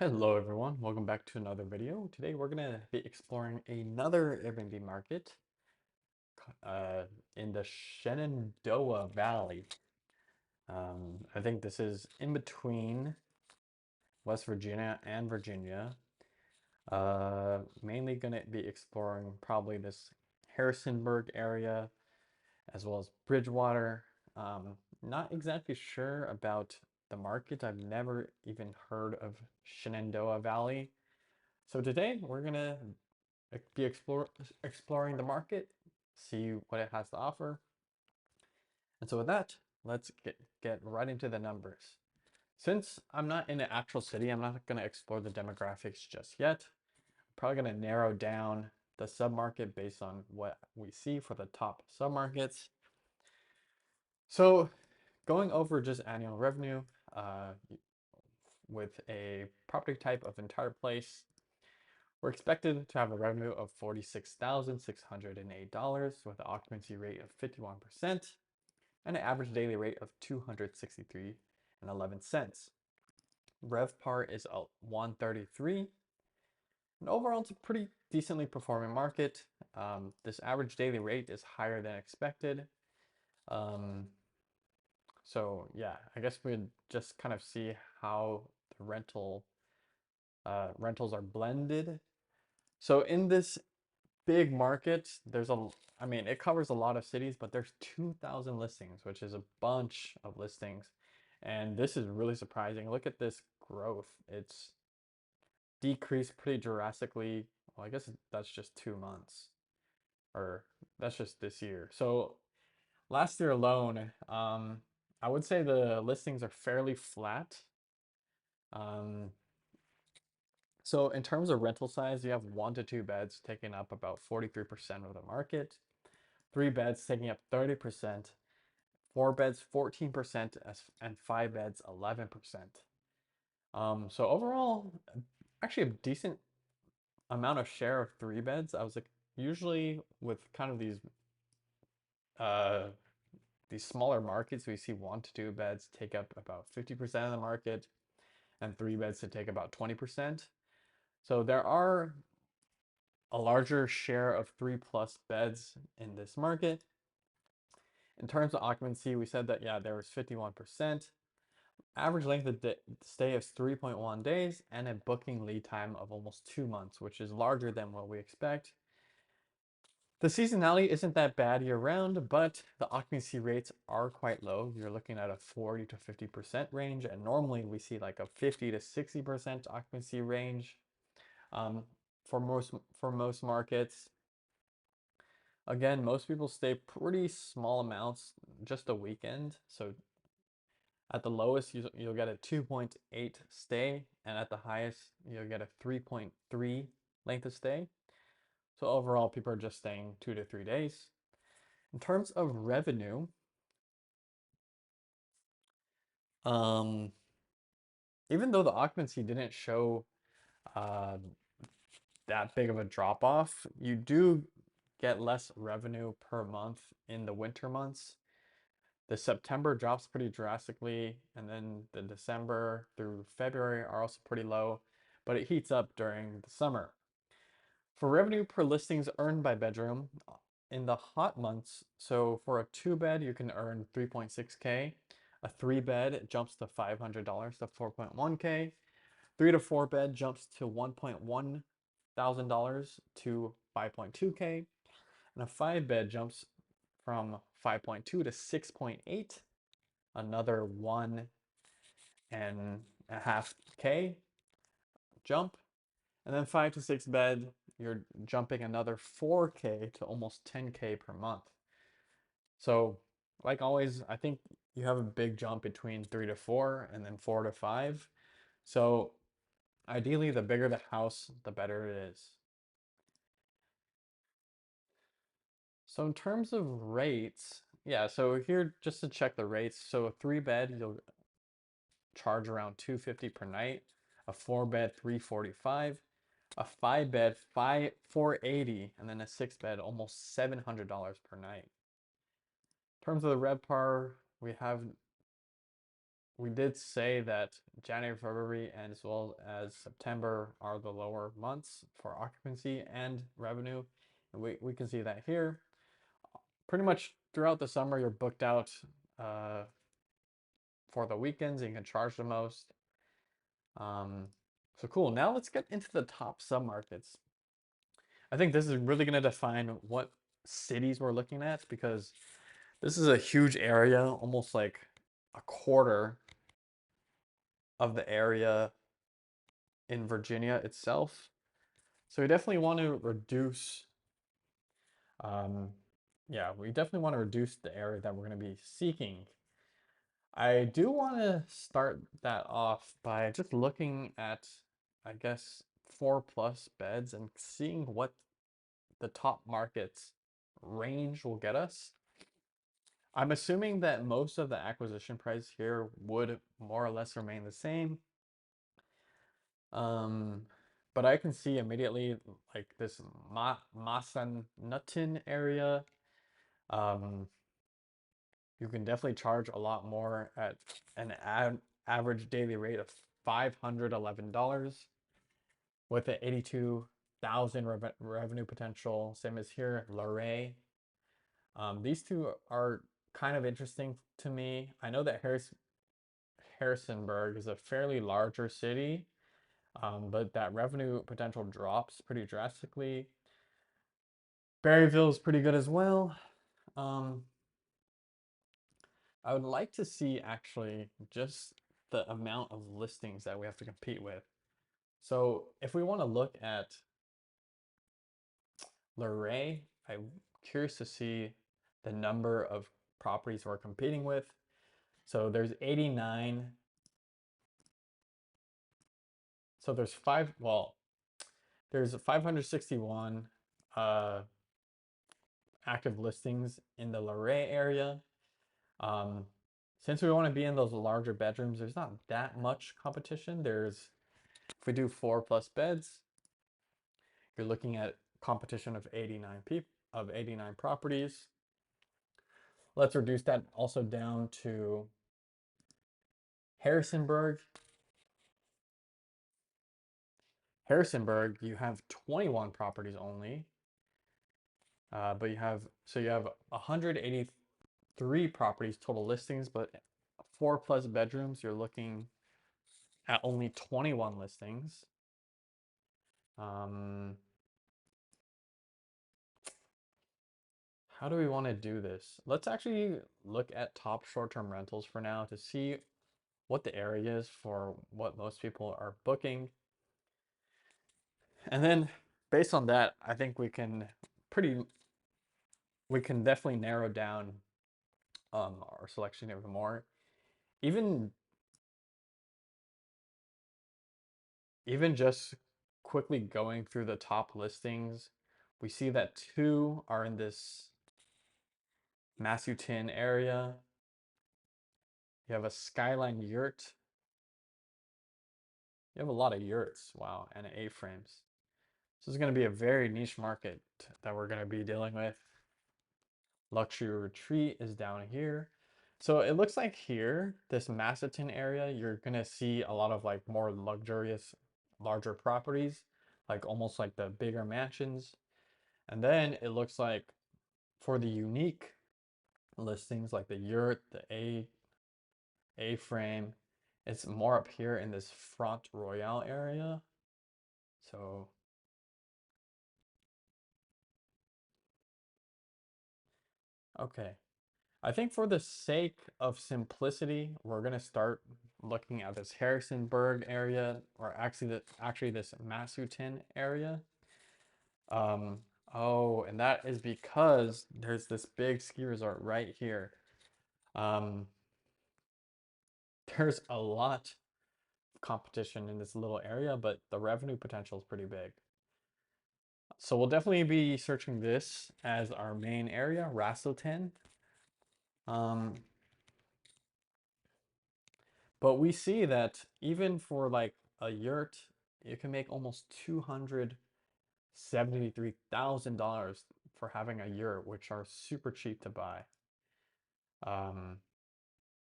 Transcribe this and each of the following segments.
Hello everyone, welcome back to another video. Today we're going to be exploring another Airbnb market uh, in the Shenandoah Valley. I think this is in between West Virginia and Virginia. Mainly going to be exploring probably this Harrisonburg area as well as Bridgewater. Not exactly sure about the market. I've never even heard of Shenandoah Valley. So today we're gonna be exploring the market, see what it has to offer. And so with that, let's get right into the numbers. Since I'm not in the actual city, I'm not gonna explore the demographics just yet. I'm probably gonna narrow down the submarket based on what we see for the top submarkets. So going over just annual revenue uh, with a property type of entire place, we're expected to have a revenue of $46,608 with an occupancy rate of 51% and an average daily rate of 263.11 cents. RevPAR is 133. And overall, it's a pretty decently performing market. This average daily rate is higher than expected. Um, so yeah, I guess we'd just kind of see how the rentals are blended. So in this big market, I mean, it covers a lot of cities, but there's 2,000 listings, which is a bunch of listings. And this is really surprising. Look at this growth. It's decreased pretty drastically. Well, I guess that's just 2 months, or that's just this year. So last year alone, I would say the listings are fairly flat. Um, so in terms of rental size, you have 1 to 2 beds taking up about 43% of the market. 3 beds taking up 30%, 4 beds 14%, and 5 beds 11%. So overall, actually a decent amount of share of 3 beds. I was like, usually with kind of uh these smaller markets, we see 1 to 2 beds take up about 50% of the market, and 3 beds to take about 20%. So there are a larger share of 3+ beds in this market. In terms of occupancy, we said that, yeah, there was 51%. Average length of stay is 3.1 days and a booking lead time of almost 2 months, which is larger than what we expect. The seasonality isn't that bad year round, but the occupancy rates are quite low. You're looking at a 40 to 50% range, and normally we see like a 50 to 60% occupancy range um, for most markets. Again, most people stay pretty small amounts, just a weekend. So at the lowest, you'll get a 2.8 stay, and at the highest, you'll get a 3.3 length of stay. So overall, people are just staying 2 to 3 days. In terms of revenue, um, even though the occupancy didn't show uh, that big of a drop off, you do get less revenue per month in the winter months. The September drops pretty drastically, and then the December through February are also pretty low, but it heats up during the summer. For revenue per listings earned by bedroom in the hot months, so for a 2 bed, you can earn 3.6K. A 3 bed jumps to $500 to 4.1K. 3 to 4 bed jumps to $1.1 thousand to 5.2K. And a 5 bed jumps from 5.2 to 6.8, another 1.5K jump. And then 5 to 6 bed, you're jumping another 4K to almost 10K per month. So, like always, I think you have a big jump between 3 to 4 and then 4 to 5. So, ideally, the bigger the house, the better it is. So, in terms of rates, yeah, so here just to check the rates. So, a 3 bed, you'll charge around 250 per night, a 4 bed 345, a 5 bed 480, and then a 6 bed almost $700 per night. In terms of the RevPAR, we have we did say that January, February, and as well as September are the lower months for occupancy and revenue. And we can see that here. Pretty much throughout the summer, you're booked out uh, for the weekends and you can charge the most. Um, so cool. Now let's get into the top submarkets. I think this is really going to define what cities we're looking at because this is a huge area, almost like a quarter of the area in Virginia itself. So we definitely want to reduce, um, yeah, we definitely want to reduce the area that we're going to be seeking. I do want to start that off by just looking at, I guess, 4+ beds and seeing what the top markets range will get us. I'm assuming that most of the acquisition price here would more or less remain the same. Um, but I can see immediately like this Massanutten area. Um, you can definitely charge a lot more at an average daily rate of $511 with an 82,000 revenue potential. Same as here, Luray. These two are kind of interesting to me. I know that Harrisonburg is a fairly larger city, but that revenue potential drops pretty drastically. Berryville is pretty good as well. Um, I would like to see actually just the amount of listings that we have to compete with. So if we want to look at Luray, I'm curious to see the number of properties we're competing with. So there's 89. So there's there's 561 uh, active listings in the Luray area. Um, since we want to be in those larger bedrooms, there's not that much competition. If we do 4+ beds, you're looking at competition of 89 properties. Let's reduce that also down to Harrisonburg. Harrisonburg, you have 21 properties only, but you have 183 properties total listings, but 4+ bedrooms, you're looking at only 21 listings. Um, how do we want to do this? Let's actually look at top short-term rentals for now to see what the area is for what most people are booking. And then based on that, I think pretty we can definitely narrow down our selection even more. Even even just quickly going through the top listings, we see that two are in this Massanutten area. You have a skyline yurt. You have a lot of yurts, wow, and A-frames. This is going to be a very niche market that we're going to be dealing with. Luxury retreat is down here. So it looks like here, this Massanutten area, you're going to see a lot of like more luxurious, larger properties, like almost like the bigger mansions. And then it looks like for the unique listings like the yurt, the A-frame, it's more up here in this Front Royale area. So, okay. I think for the sake of simplicity, we're gonna start looking at this Harrisonburg area, or actually this Massanutten area. Um, oh, and that is because there's this big ski resort right here. Um, there's a lot of competition in this little area, but the revenue potential is pretty big. So we'll definitely be searching this as our main area, Rasselton. Um, but we see that even for like a yurt, you can make almost $273,000 for having a yurt, which are super cheap to buy. Um,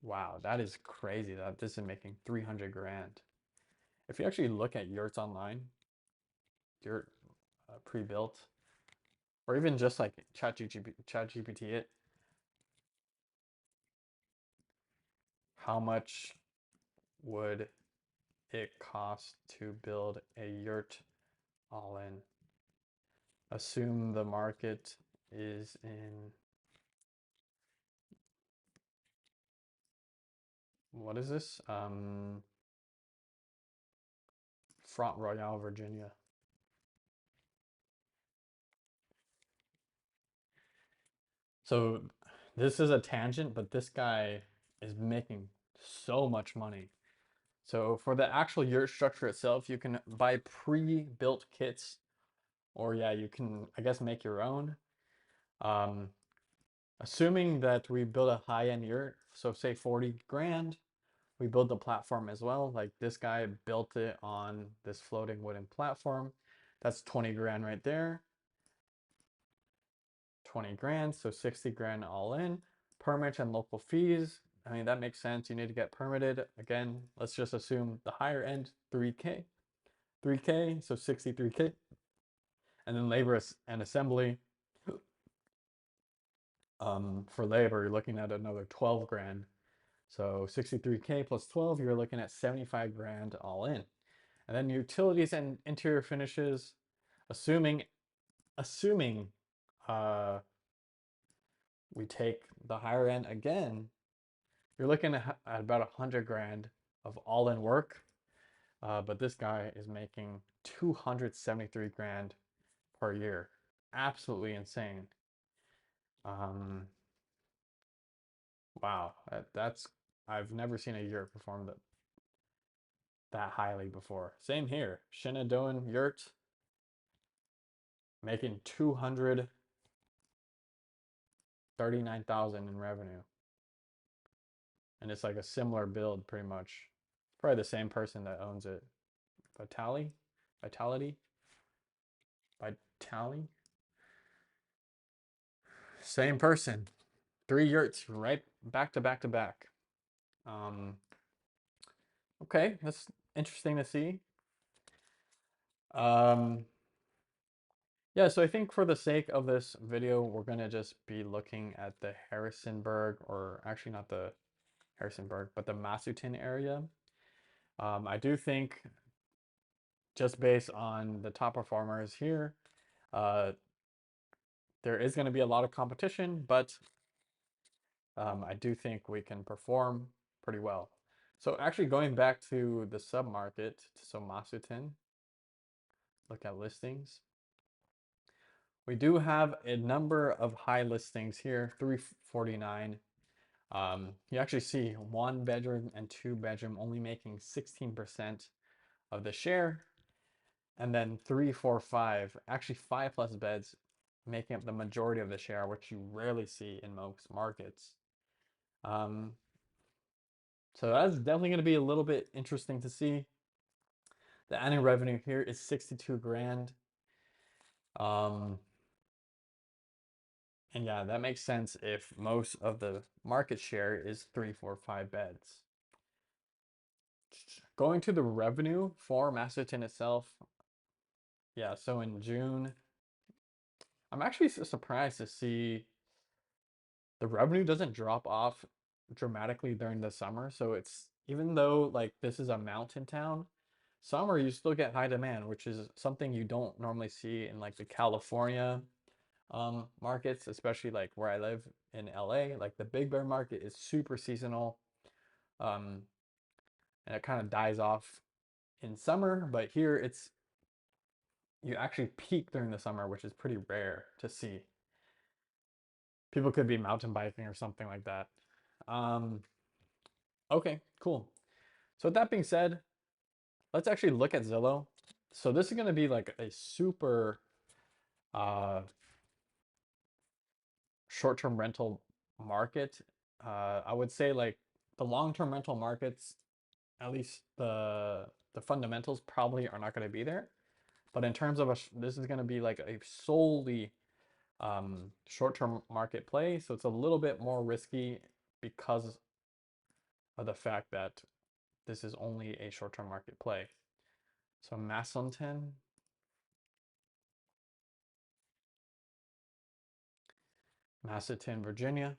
Wow, that is crazy that this is making 300 grand. If you actually look at yurts online, yurt pre-built, or even just like ChatGPT it, how much would it cost to build a yurt all in? Assume the market is in, what is this? Front Royale, Virginia. So this is a tangent, but this guy is making so much money. So for the actual yurt structure itself, you can buy pre-built kits, or yeah, you can, I guess, make your own. Um, Assuming that we build a high-end yurt, so say 40 grand, we build the platform as well. Like this guy built it on this floating wooden platform. That's 20 grand right there. 20 grand, so 60 grand all in. Permits and local fees. I mean, that makes sense. You need to get permitted. Again, let's just assume the higher end, 3K. 3K, so 63K. And then labor and assembly. For labor, you're looking at another 12 grand. So 63K plus 12, you're looking at 75 grand all in. And then utilities and interior finishes, assuming assuming uh, we take the higher end again, you're looking at about 100 grand of all-in work. But this guy is making 273 grand per year. Absolutely insane. Um, wow, that's I've never seen a yurt perform that highly before. Same here. Shenandoah yurt making 239,000 in revenue. And it's like a similar build pretty much. Probably the same person that owns it. Vitali? Vitality? Vitali? Same person. Three yurts right back to back to back. Um, okay, that's interesting to see. Um, yeah, so I think for the sake of this video, we're gonna just be looking at the Harrisonburg, or actually not the Harrisonburg, but the Massanutten area. I do think just based on the top performers here, uh, there is going to be a lot of competition, but I do think we can perform pretty well. So actually going back to the sub-market, so Massanutten, look at listings. We do have a number of high listings here, 349. You actually see one bedroom and two bedroom only making 16% of the share. And then 3, 4, 5, actually 5+ beds making up the majority of the share, which you rarely see in most markets. Um, so that's definitely going to be a little bit interesting to see. The annual revenue here is 62 grand. Um, and yeah, that makes sense if most of the market share is 3, 4, 5 beds. Going to the revenue for Massanutten itself, yeah, so in June, I'm actually surprised to see the revenue doesn't drop off dramatically during the summer. So it's, even though like this is a mountain town, summer you still get high demand, which is something you don't normally see in like the California markets, especially like where I live in LA. Like the Big Bear market is super seasonal, um, and it kind of dies off in summer. But here it's, you actually peak during the summer, which is pretty rare to see. People could be mountain biking or something like that. Um, okay, cool. So with that being said, let's actually look at Zillow. So this is going to be like a super uh, short-term rental market. I would say like the long-term rental markets, at least the fundamentals probably are not going to be there. But in terms of this is going to be like a solely short-term market play. So it's a little bit more risky because of the fact that this is only a short-term market play. So Massanutten, Virginia.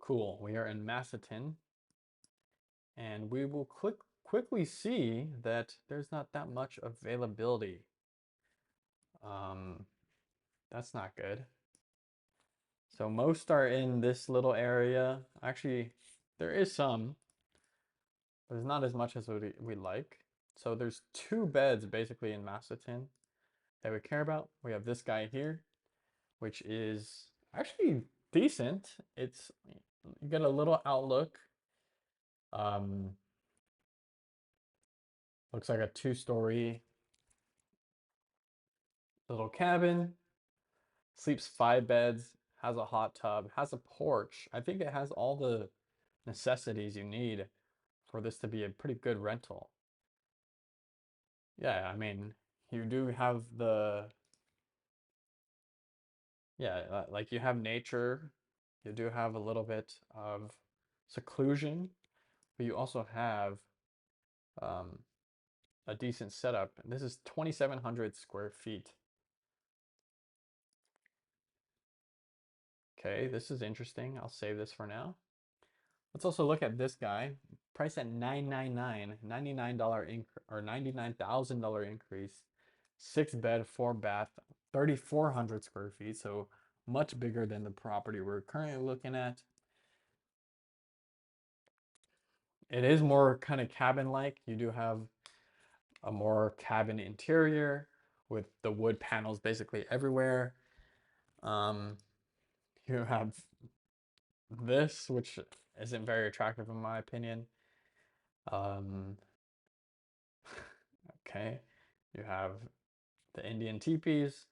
Cool. We are in Massanutten, and we will quickly see that there's not that much availability. Um, that's not good. So most are in this little area. Actually, there is some, but there's not as much as we like. So there's two beds basically in Massanutten that we care about. We have this guy here, which is actually decent. It's you get a little outlook. Um, looks like a two-story little cabin. Sleeps 5 beds, has a hot tub, has a porch. I think it has all the necessities you need for this to be a pretty good rental. Yeah, I mean, you do have the, yeah, like you have nature, you do have a little bit of seclusion, but you also have um, a decent setup. And this is 2,700 square feet. Okay, this is interesting. I'll save this for now. Let's also look at this guy. Priced at $999, $99 or $99,000 increase. 6 bed, 4 bath, 3,400 square feet. So much bigger than the property we're currently looking at. It is more kind of cabin-like. You do have a more cabin interior with the wood panels basically everywhere. Um, you have this, which isn't very attractive in my opinion. Um, okay, you have the Indian teepees.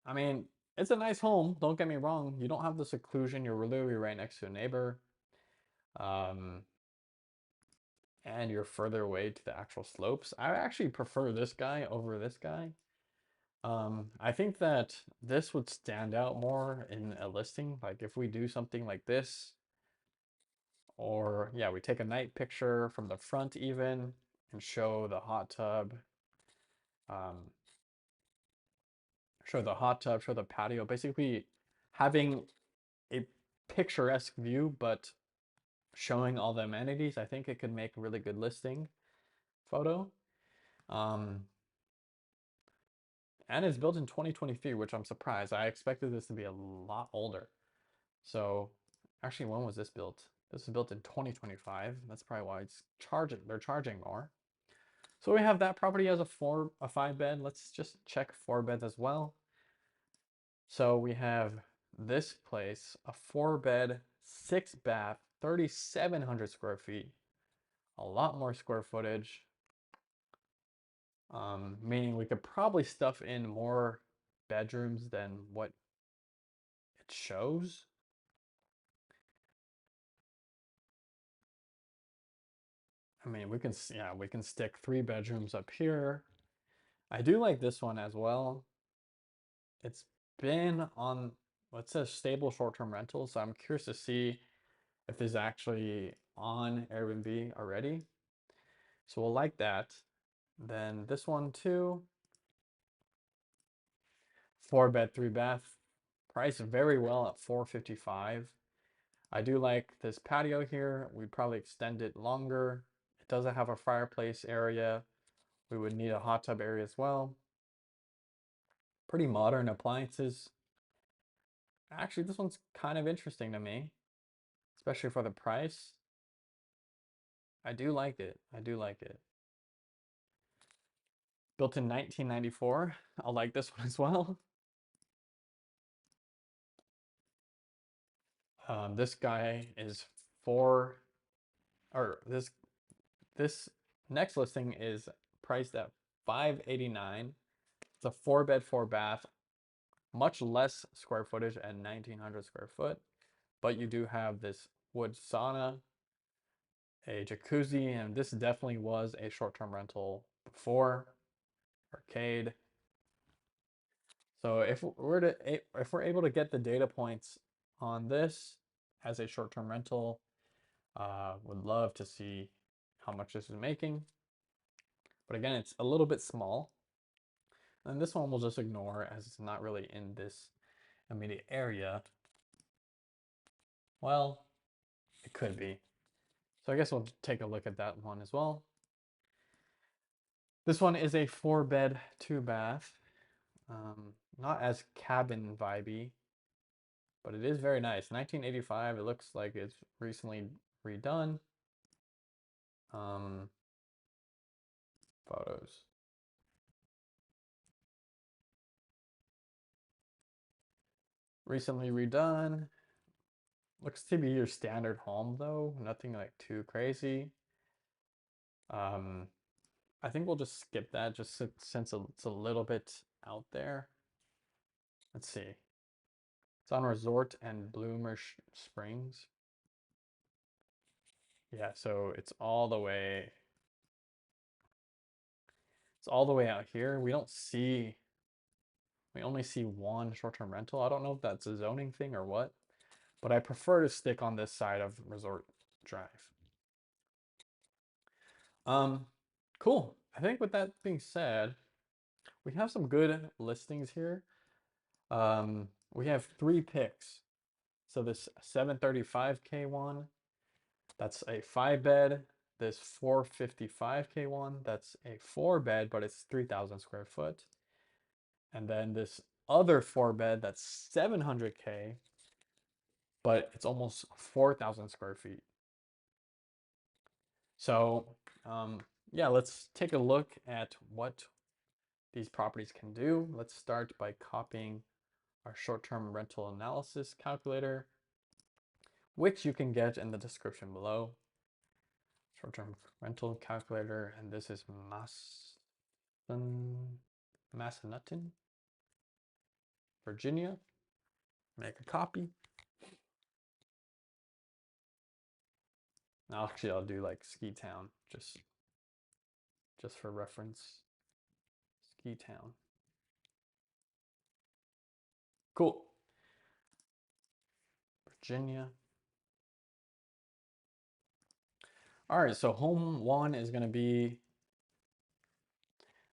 I mean, it's a nice home, don't get me wrong. You don't have the seclusion, you're literally right next to a neighbor. Um, and you're further away to the actual slopes. I actually prefer this guy over this guy. I think that this would stand out more in a listing. Like if we do something like this, or yeah, we take a night picture from the front even and show the hot tub, um, show the patio, basically having a picturesque view, but showing all the amenities. I think it could make a really good listing photo. Um, and it's built in 2023, which I'm surprised. I expected this to be a lot older. So actually, when was this built? This was built in 2025. That's probably why it's charging. They're charging more. So we have that property as a 5 bed. Let's just check 4 beds as well. So we have this place, a 4 bed, 6 bath, 3,700 square feet. A lot more square footage. Meaning we could probably stuff in more bedrooms than what it shows. I mean, we can stick 3 bedrooms up here. I do like this one as well. It's been on what says stable short-term rental, so I'm curious to see if this is actually on Airbnb already. So we'll like that. Then this one too. 4 bed, 3 bath. Priced very well at $455. I do like this patio here. We'd probably extend it longer. It doesn't have a fireplace area. We would need a hot tub area as well. Pretty modern appliances. Actually, this one's kind of interesting to me, especially for the price. I do like it. I do like it. Built in 1994. I'll like this one as well. This guy is four, or this next listing is priced at 589. It's a 4 bed, 4 bath, much less square footage at 1,900 square foot, but you do have this wood sauna, a jacuzzi, and this definitely was a short-term rental before. Arcade. So if we're able to get the data points on this as a short-term rental, would love to see how much this is making. But again, it's a little bit small. And this one we'll just ignore as it's not really in this immediate area. Well, it could be. So I guess we'll take a look at that one as well. This one is a 4-bed, 2-bath. Not as cabin vibey, but it is very nice. 1985, it looks like it's recently redone. Um, Photos. Recently redone. Looks to be your standard home though, nothing like too crazy. Um, I think we'll just skip that just since it's a little bit out there. Let's see. It's on Resort and Bloomer Springs. Yeah, so it's all the way out here. We only see one short-term rental. I don't know if that's a zoning thing or what, but I prefer to stick on this side of Resort Drive. Um, cool. I think with that being said, we have some good listings here. We have 3 picks. So this 735K one, that's a 5-bed. This 455K one, that's a 4-bed, but it's 3,000 square foot. And then this other 4-bed, that's 700K, but it's almost 4,000 square feet. So, yeah, let's take a look at what these properties can do. Let's start by copying our short-term rental analysis calculator, which you can get in the description below. Short-term rental calculator, and this is Massanutten, Virginia. Make a copy. Now, actually, I'll do like Ski Town, just for reference. Ski Town. Cool. Virginia. All right, so home one is going to be,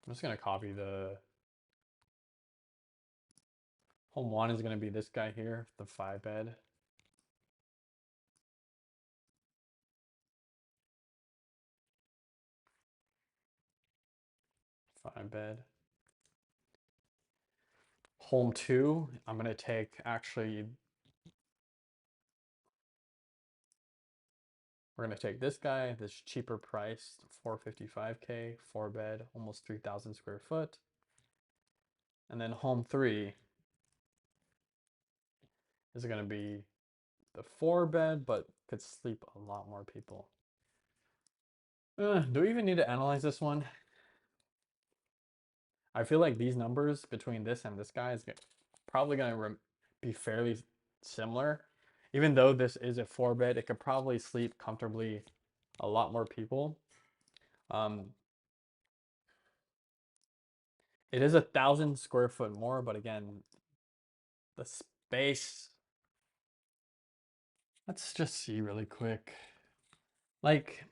I'm just going to copy the, home one is going to be this guy here, the 5-bed. 5-bed. Home two, I'm going to take actually, we're going to take this guy, this cheaper priced 455K, 4-bed, almost 3,000 square foot. And then home three is going to be the 4-bed, but could sleep a lot more people. Do we even need to analyze this one? I feel like these numbers between this and this guy is probably going to be fairly similar. Even though this is a 4-bed, it could probably sleep comfortably a lot more people. It is 1,000 square foot more, but again, the space. Let's just see really quick. Like,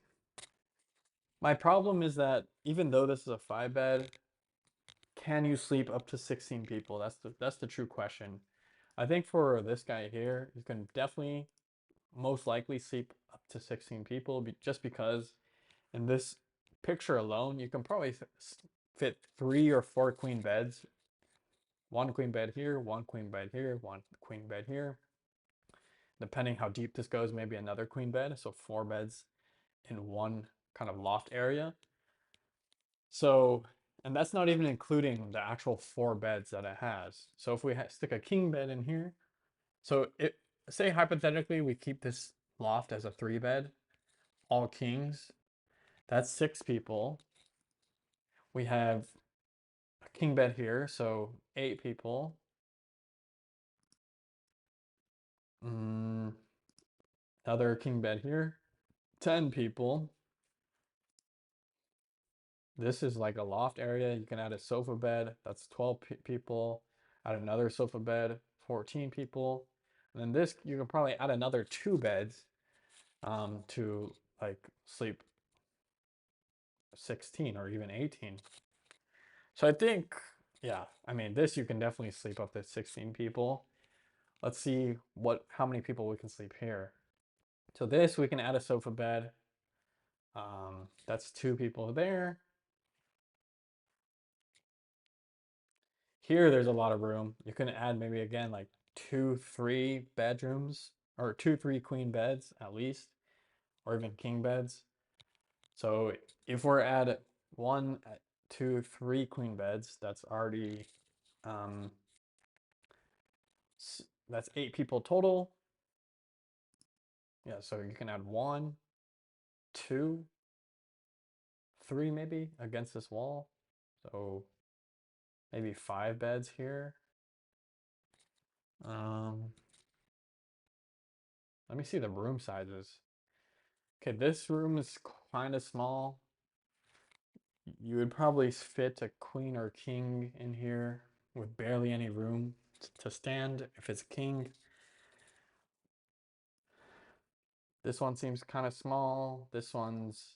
my problem is that even though this is a 5-bed, can you sleep up to 16 people? That's the true question. I think for this guy here, you can definitely most likely sleep up to 16 people just because in this picture alone, you can probably fit 3 or 4 queen beds. One queen bed here, one queen bed here, one queen bed here. Depending how deep this goes, maybe another queen bed. So 4 beds in one kind of loft area. So, and that's not even including the actual 4 beds that it has. So if we stick a king bed in here, so say hypothetically we keep this loft as a 3-bed, all kings, that's 6 people. We have a king bed here, so 8 people. Another king bed here, 10 people. This is like a loft area. You can add a sofa bed, that's 12 people. Add another sofa bed, 14 people. And then this, you can probably add another 2 beds to like sleep 16 or even 18. So I think, yeah, I mean, this you can definitely sleep up to 16 people. Let's see how many people we can sleep here. So this, we can add a sofa bed. That's 2 people there. Here, there's a lot of room. You can add maybe again like 2, 3 bedrooms or 2, 3 queen beds at least, or even king beds. So if we're at 1, 2, 3 queen beds, that's already um, that's 8 people total. Yeah, so you can add 1, 2, 3 maybe against this wall. So maybe 5 beds here. Um, Let me see the room sizes. Okay, this room is kind of small. You would probably fit a queen or king in here with barely any room to stand if it's king. This one seems kind of small. This one's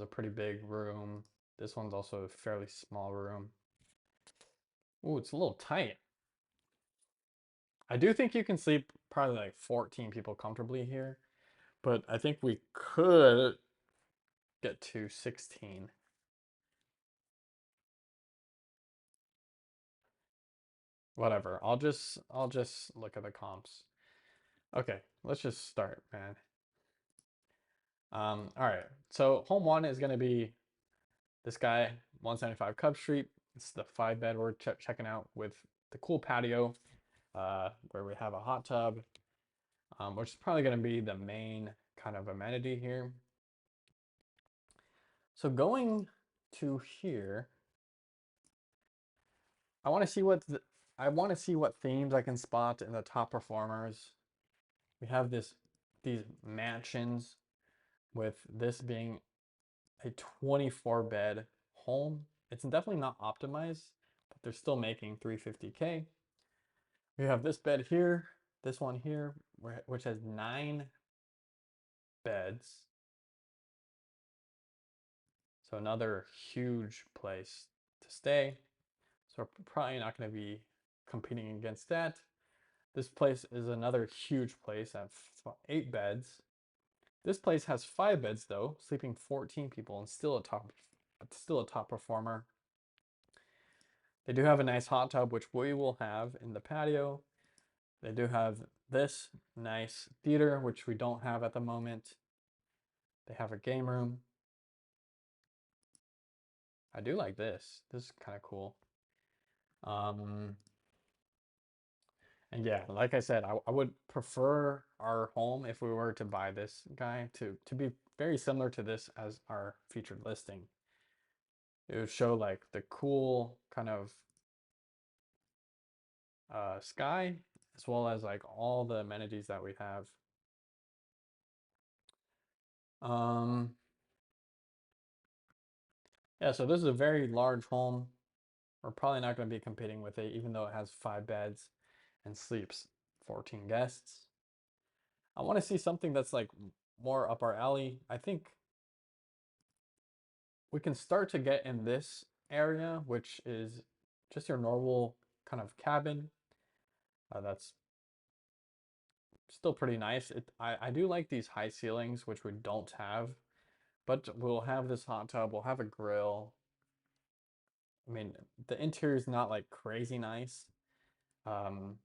a pretty big room. This one's also a fairly small room. Ooh, it's a little tight. I do think you can sleep probably like 14 people comfortably here, but I think we could get to 16. Whatever. I'll just look at the comps. Okay, let's just start, man. All right. So home one is gonna be this guy, 175 Cub Street. It's the 5 bed we're checking out with the cool patio, where we have a hot tub, which is probably gonna be the main kind of amenity here. So going to here, I want to see what themes I can spot in the top performers. We have these mansions with this being a 24 bed home. It's definitely not optimized, but they're still making 350K. We have this bed here, this one here, which has 9 beds. So another huge place to stay. So we're probably not going to be competing against that. This place is another huge place at 8 beds. This place has 5 beds though, sleeping 14 people and still a top performer. They do have a nice hot tub, which we will have in the patio. They do have this nice theater, which we don't have at the moment. They have a game room. I do like this. This is kind of cool. Um, and yeah, like I said, I would prefer our home if we were to buy this guy to be very similar to this as our featured listing. It would show like the cool kind of sky as well as like all the amenities that we have. Um, yeah, so this is a very large home. We're probably not going to be competing with it, even though it has 5 beds and sleeps 14 guests. I want to see something that's like more up our alley. I think we can start to get in this area, which is just your normal kind of cabin. That's still pretty nice. I do like these high ceilings, which we don't have, but we'll have this hot tub, we'll have a grill. I mean, the interior is not like crazy nice. Um,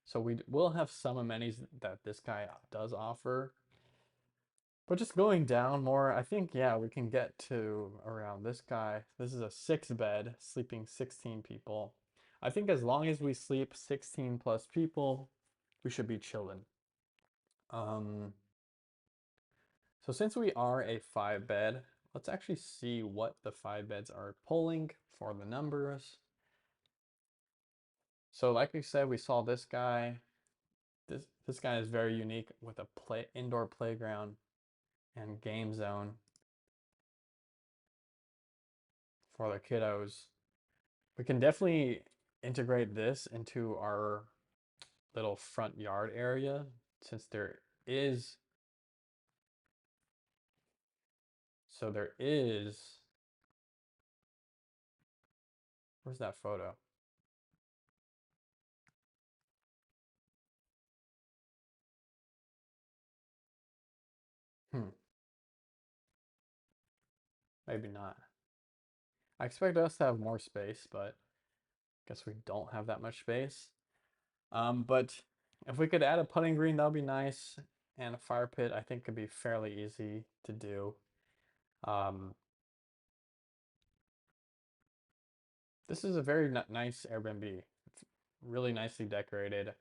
so we will have some amenities that this guy does offer. But just going down more, I think, yeah, we can get to around this guy. This is a 6 bed, sleeping 16 people. I think as long as we sleep 16 plus people, we should be chilling. Um, so since we are a 5 bed, let's actually see what the 5 beds are pulling for the numbers. So like I said, we saw this guy. This guy is very unique with a indoor playground and game zone. for the kiddos. We can definitely integrate this into our little front yard area since is there is, where's that photo? Hmm, maybe not. I expect us to have more space, but guess we don't have that much space. But if we could add a putting green, that would be nice. And a fire pit, I think could be fairly easy to do. Um, this is a very nice Airbnb. It's really nicely decorated.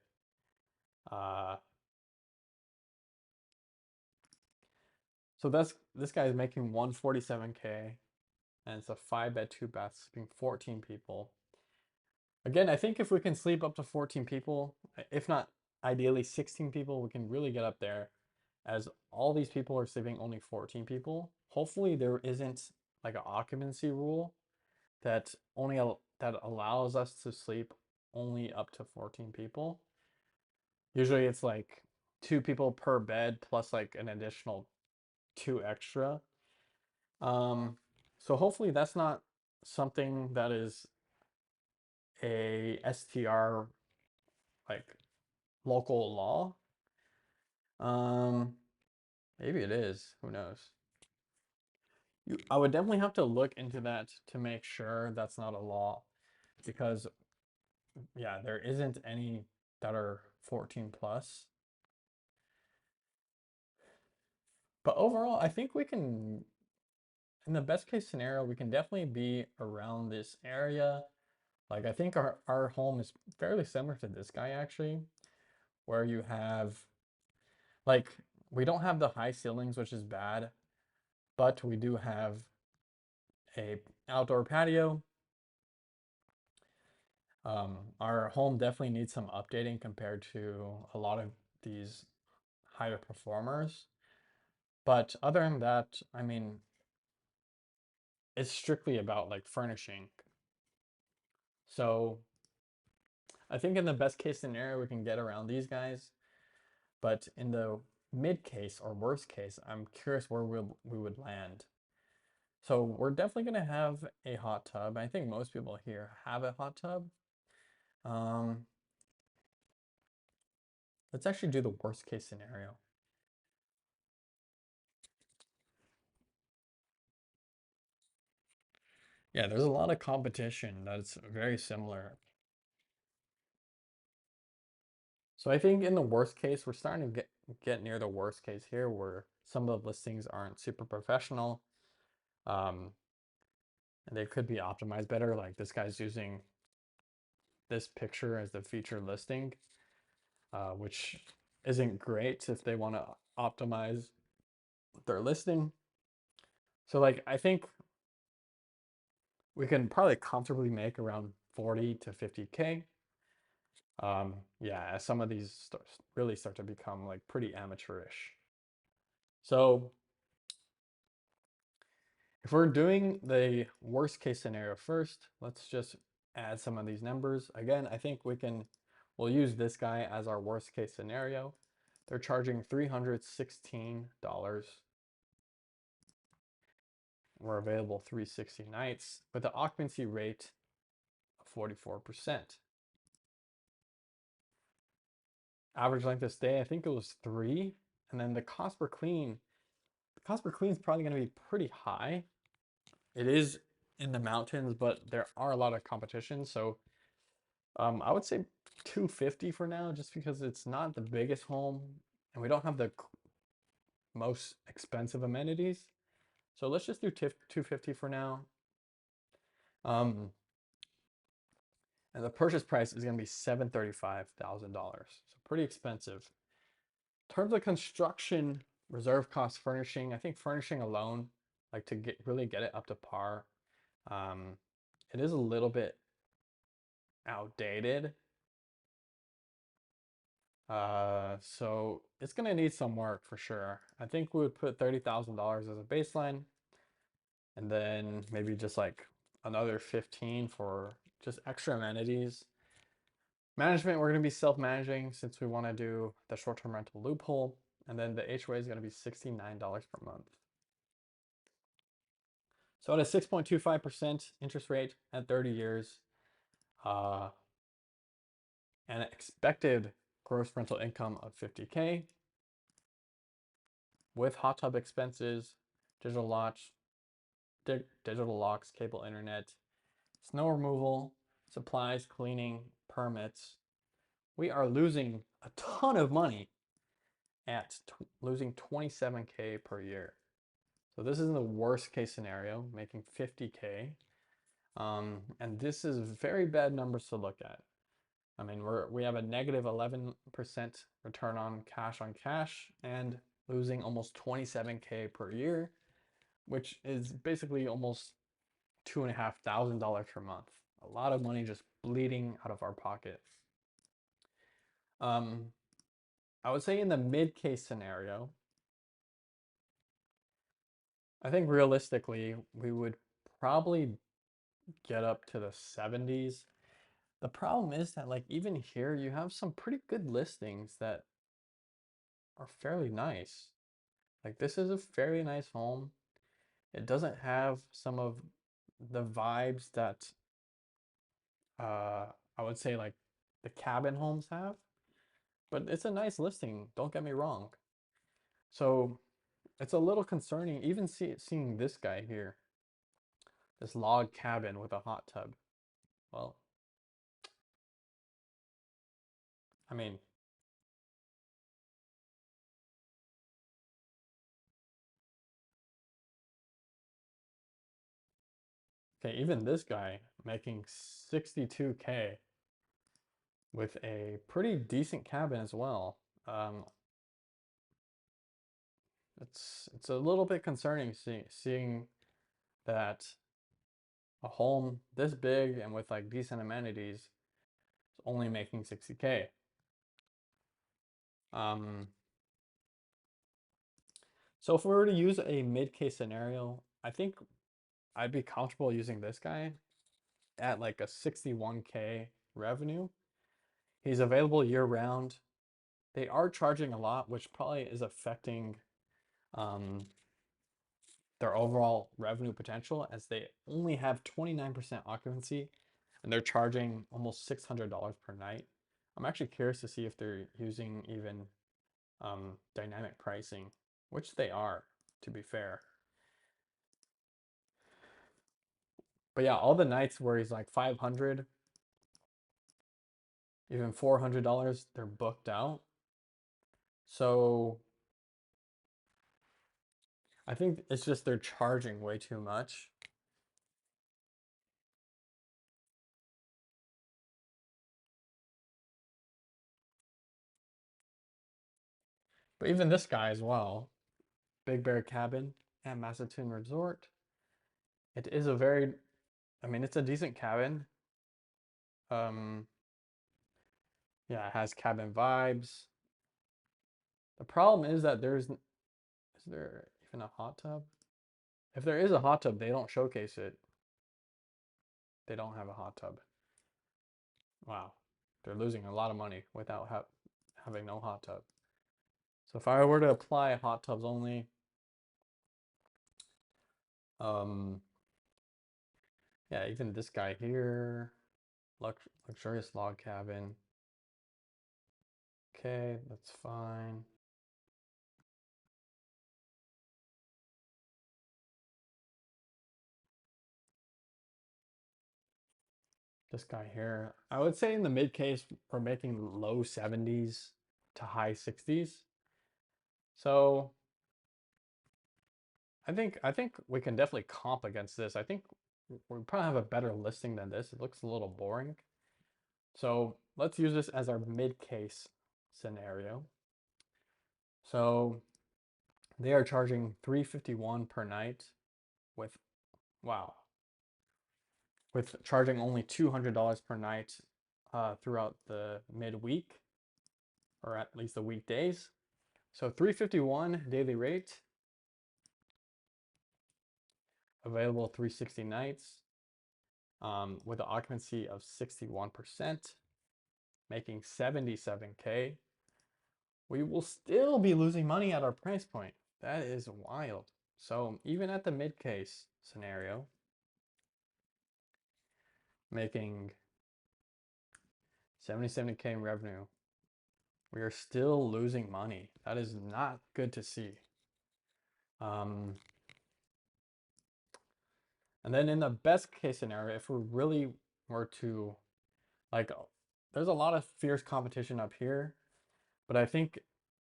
Uh, so this guy's making 147K, and it's a 5 bed, 2 bath, sleeping 14 people. Again, I think if we can sleep up to 14 people, if not ideally 16 people, we can really get up there. As all these people are sleeping only 14 people, hopefully there isn't like an occupancy rule that that allows us to sleep only up to 14 people. Usually it's like 2 people per bed plus like an additional 2 extra. Um, so hopefully that's not something that is a STR like local law. Um, maybe it is. Who knows? I would definitely have to look into that to make sure that's not a law because yeah, there isn't any that are 14 plus. But overall, I think we can, in the best case scenario, we can definitely be around this area. Like I think our home is fairly similar to this guy actually, where you have like we don't have the high ceilings, which is bad, but we do have a outdoor patio. Our home definitely needs some updating compared to a lot of these higher performers. But other than that, I mean, it's strictly about like furnishing. So I think in the best case scenario, we can get around these guys. But in the mid case or worst case, I'm curious where we would land. So we're definitely going to have a hot tub. I think most people here have a hot tub. Um, let's actually do the worst case scenario. Yeah, there's a lot of competition that's very similar. So I think in the worst case, we're starting to get near the worst case here where some of the listings aren't super professional. Um, and they could be optimized better. Like this guy's using this picture as the featured listing, which isn't great if they want to optimize their listing. So like I think we can probably comfortably make around 40 to 50K. Yeah, as some of these really start to become like pretty amateurish. So if we're doing the worst case scenario first, let's just add some of these numbers. Again, I think we'll use this guy as our worst case scenario. They're charging $316. We're available 360 nights with an occupancy rate of 44%. Average length of stay, I think it was 3. And then the cost per clean is probably going to be pretty high. It is in the mountains, but there are a lot of competition. So I would say 250 for now, just because it's not the biggest home and we don't have the most expensive amenities. So let's just do 250 for now. Um, and the purchase price is going to be $735,000. So pretty expensive. In terms of construction, reserve cost furnishing, I think furnishing alone, like to really get it up to par, um, it is a little bit outdated. So it's gonna need some work for sure. I think we would put $30,000 as a baseline, and then maybe just like another 15 for just extra amenities. Management, we're going to be self-managing since we want to do the short-term rental loophole. And then the HOA is going to be $69 per month. So at a 6.25% interest rate at 30 years, uh, and an expected gross rental income of 50K with hot tub expenses, digital locks, digital locks, cable internet, snow removal, supplies, cleaning, permits. We are losing a ton of money at losing 27K per year. So this is the worst case scenario, making 50K. And this is very bad numbers to look at. I mean, we have a negative 11% return on cash and losing almost 27K per year, which is basically almost $2,500 per month. A lot of money just bleeding out of our pocket. I would say in the mid case scenario, I think realistically we would probably get up to the 70s. The problem is that like even here you have some pretty good listings that are fairly nice. Like this is a fairly nice home. It doesn't have some of the vibes that uh I would say like the cabin homes have, but it's a nice listing, don't get me wrong. So it's a little concerning even seeing this guy here, this log cabin with a hot tub. Well, I mean, okay, even this guy making 62K with a pretty decent cabin as well. Um, it's a little bit concerning seeing that a home this big and with like decent amenities is only making 60K. Um, so if we were to use a mid-case scenario, I think I'd be comfortable using this guy at like a 61K revenue. He's available year round. They are charging a lot, which probably is affecting um, their overall revenue potential as they only have 29% occupancy and they're charging almost $600 per night. I'm actually curious to see if they're using even dynamic pricing, which they are, to be fair. But yeah, all the nights where he's like 500, even $400, they're booked out. So I think it's just they're charging way too much. But even this guy as well, Big Bear Cabin at Massanutten Resort. It is a very, I mean, it's a decent cabin. Um, yeah, it has cabin vibes. The problem is that is there even a hot tub? If there is a hot tub, they don't showcase it. They don't have a hot tub. Wow, they're losing a lot of money without having no hot tub. So if I were to apply hot tubs only, um, yeah, even this guy here, luxurious log cabin. Okay, that's fine. This guy here, I would say in the mid case, we're making low 70s to high 60s. So I think we can definitely comp against this. I think we probably have a better listing than this. It looks a little boring. So let's use this as our mid case scenario. So they are charging 351 per night with wow, with charging only $200 per night throughout the midweek or at least the weekdays. So 351 daily rate, available 360 nights. with an occupancy of 61%, making 77K. We will still be losing money at our price point. That is wild. So even at the mid case scenario, making 77K in revenue, we are still losing money. That is not good to see. Um, and then in the best case scenario, if we really were to, like, there's a lot of fierce competition up here, but I think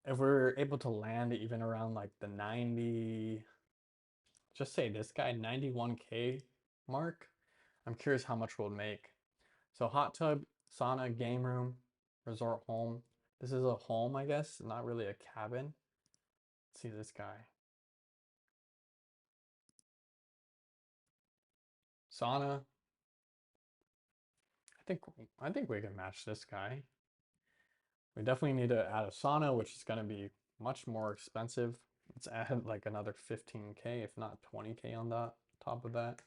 if we're able to land even around like the 90, just say this guy, 91K mark, I'm curious how much we'll make. So hot tub, sauna, game room, resort home. This is a home, I guess, not really a cabin. Let's see this guy. Sauna. I think we can match this guy. We definitely need to add a sauna, which is going to be much more expensive. Let's add like another 15K, if not 20K on that top of that.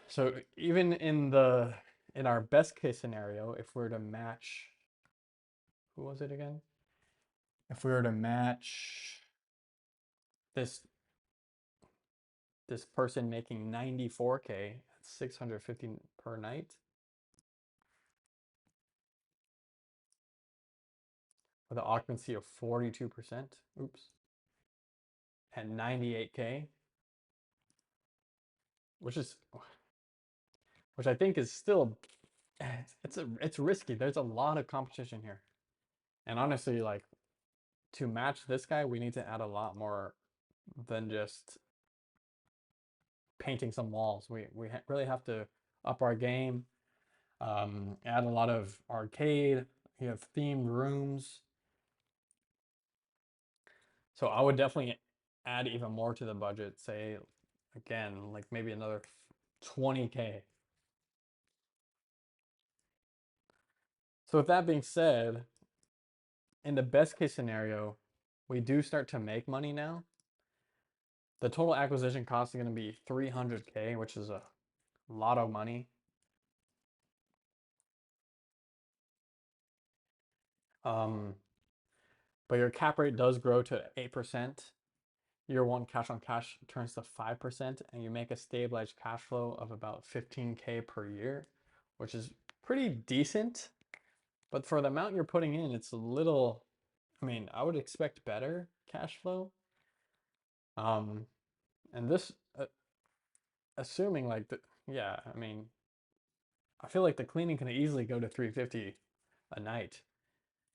So even in our best case scenario, if we're to match, who was it again? If we were to match this this person making 94K at 650 per night with an occupancy of 42%, oops, at 98K, which is which I think is still it's risky. There's a lot of competition here. And honestly, like to match this guy, we need to add a lot more than just painting some walls. We really have to up our game, add a lot of arcade. You have themed rooms. So I would definitely add even more to the budget. Say again, like maybe another 20K. So with that being said, in the best case scenario, we do start to make money now. The total acquisition cost is going to be 300K, which is a lot of money. But your cap rate does grow to 8%. Year one cash on cash turns to 5%, and you make a stabilized cash flow of about 15K per year, which is pretty decent. But for the amount you're putting in, it's a little, I mean, I would expect better cash flow. And this, assuming like the, yeah, I mean, I feel like the cleaning can easily go to 350 a night.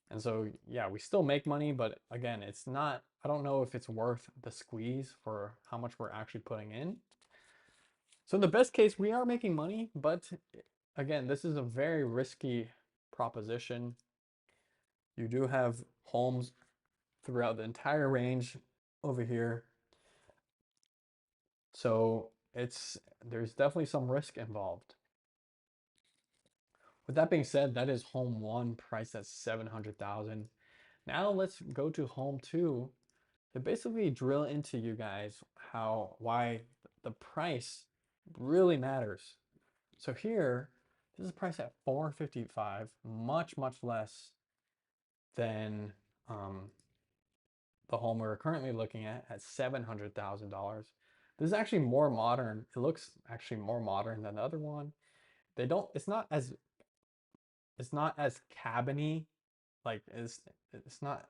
And so, yeah, we still make money, but again, it's not, I don't know if it's worth the squeeze for how much we're actually putting in. So in the best case, we are making money, but again, this is a very risky proposition. You do have homes throughout the entire range over here. So there's definitely some risk involved. With that being said, that is home one priced at 700,000. Now let's go to home two to basically drill into you guys why the price really matters. So here, this is priced at 455, much, much less than the home we're currently looking at $700,000. This is actually more modern. It looks actually more modern than the other one. They don't, it's not as cabiny, like it's not,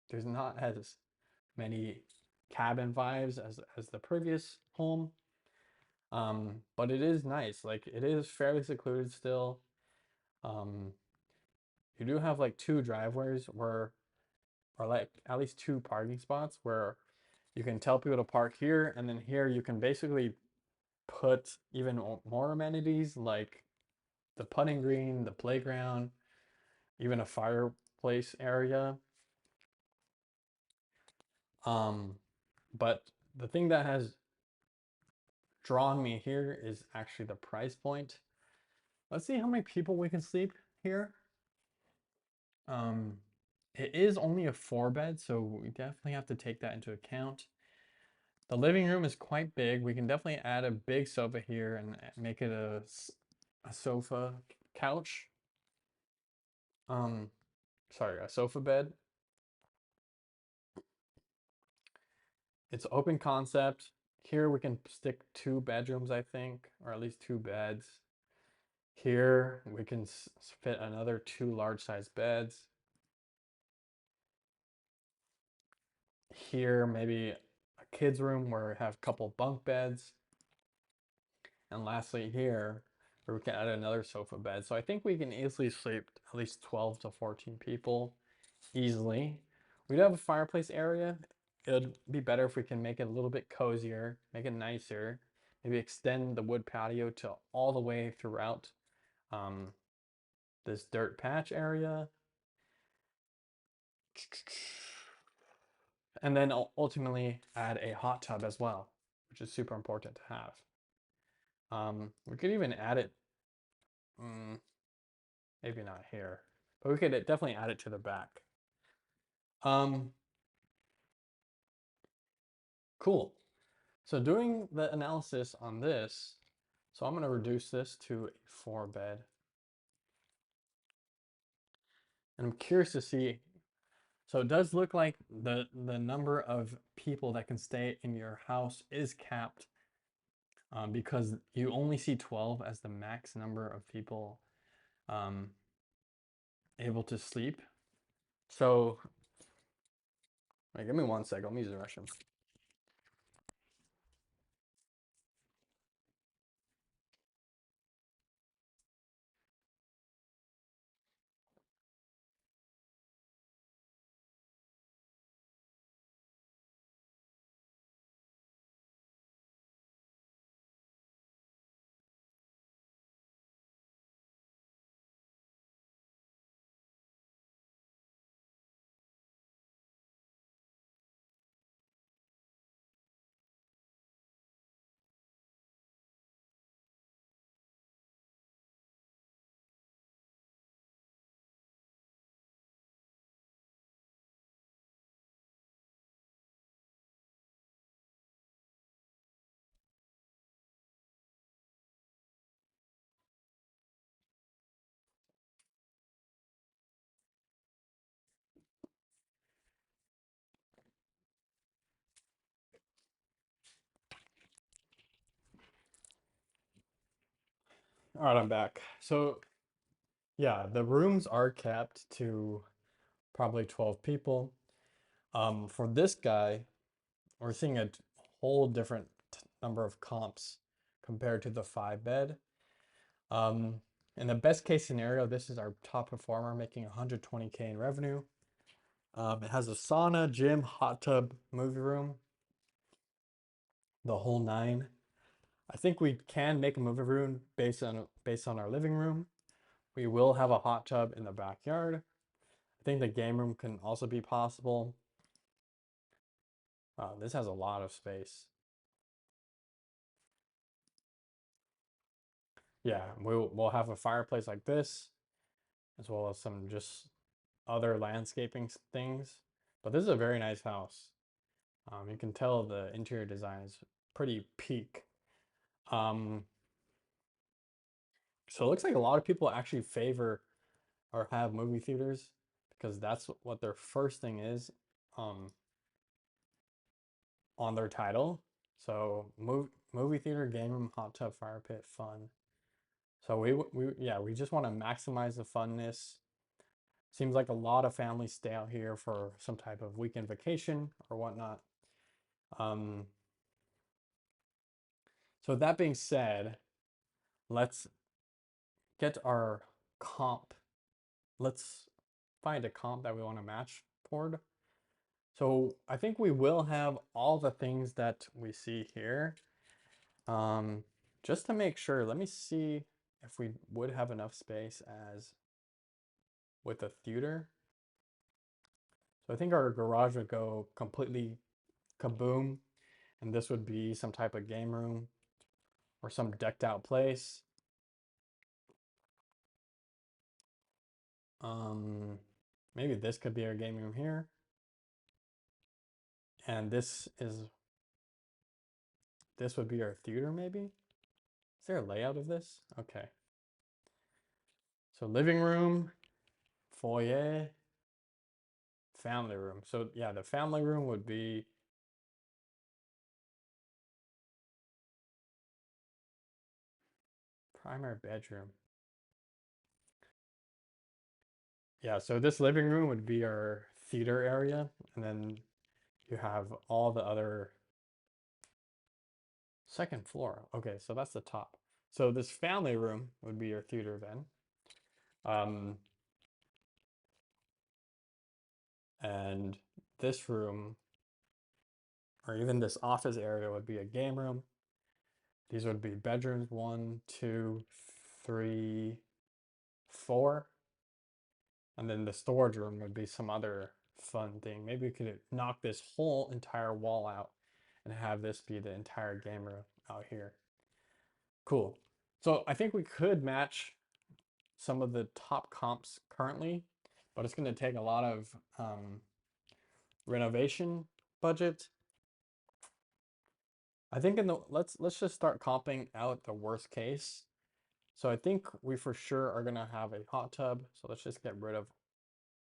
there's not as many cabin vibes as the previous home. But it is nice. Like it is fairly secluded still. Um, you do have like two driveways or like at least two parking spots where you can tell people to park here, and then here you can basically put even more amenities like the putting green, the playground, even a fireplace area. Um, but the thing that has drawn me here is actually the price point. Let's see how many people we can sleep here. Um, it is only a 4 bed, so we definitely have to take that into account. The living room is quite big. We can definitely add a big sofa here and make it a sofa couch. Um, sorry, a sofa bed. It's open concept. Here we can stick 2 bedrooms, I think, or at least 2 beds. Here we can fit another 2 large-sized beds. Here maybe a kid's room where we have a couple bunk beds. And lastly here, where we can add another sofa bed. So I think we can easily sleep at least 12 to 14 people easily. We do have a fireplace area. It'd be better if we can make it a little bit cozier, make it nicer. Maybe extend the wood patio to all the way throughout um, this dirt patch area. And then ultimately add a hot tub as well, which is super important to have. We could even add it, maybe not here, but we could definitely add it to the back. Um, cool. So doing the analysis on this, so I'm going to reduce this to a 4 bed. And I'm curious to see, so it does look like the number of people that can stay in your house is capped because you only see 12 as the max number of people um, able to sleep. So, wait, give me 1 second. Let me use the restroom. All right, I'm back. So, yeah, the rooms are capped to probably 12 people. For this guy, we're seeing a whole different number of comps compared to the 5 bed. Um, in the best case scenario, this is our top performer making 120K in revenue. It has a sauna, gym, hot tub, movie room, the whole nine. I think we can make a movie room based on our living room. We will have a hot tub in the backyard. I think the game room can also be possible. This has a lot of space. Yeah, we'll have a fireplace like this, as well as some just other landscaping things. But this is a very nice house. You can tell the interior design is pretty peak. Um, so it looks like a lot of people actually favor or have movie theaters because that's what their first thing is um, on their title. So movie theater, game room, hot tub, fire pit, fun. So we just want to maximize the funness. Seems like a lot of families stay out here for some type of weekend vacation or whatnot. Um, so that being said, let's get our comp. Let's find a comp that we want to match toward. So I think we will have all the things that we see here. Just to make sure, let me see if we would have enough space as with a theater. So I think our garage would go completely kaboom, and this would be some type of game room or some decked out place. Um, Maybe this could be our game room here. And this is this would be our theater maybe? Is there a layout of this? Okay. So living room, foyer, family room. So yeah, the family room would be primary bedroom. Yeah, so this living room would be our theater area, and then you have all the other second floor. Okay, so that's the top. So this family room would be your theater then. Um, and this room, or even this office area, would be a game room. These would be bedrooms, one, two, three, four. And then the storage room would be some other fun thing. Maybe we could knock this whole entire wall out and have this be the entire game room out here. Cool. So I think we could match some of the top comps currently, but it's going to take a lot of renovation budget. I think in the let's just start comping out the worst case. So I think we for sure are gonna have a hot tub. So let's just get rid of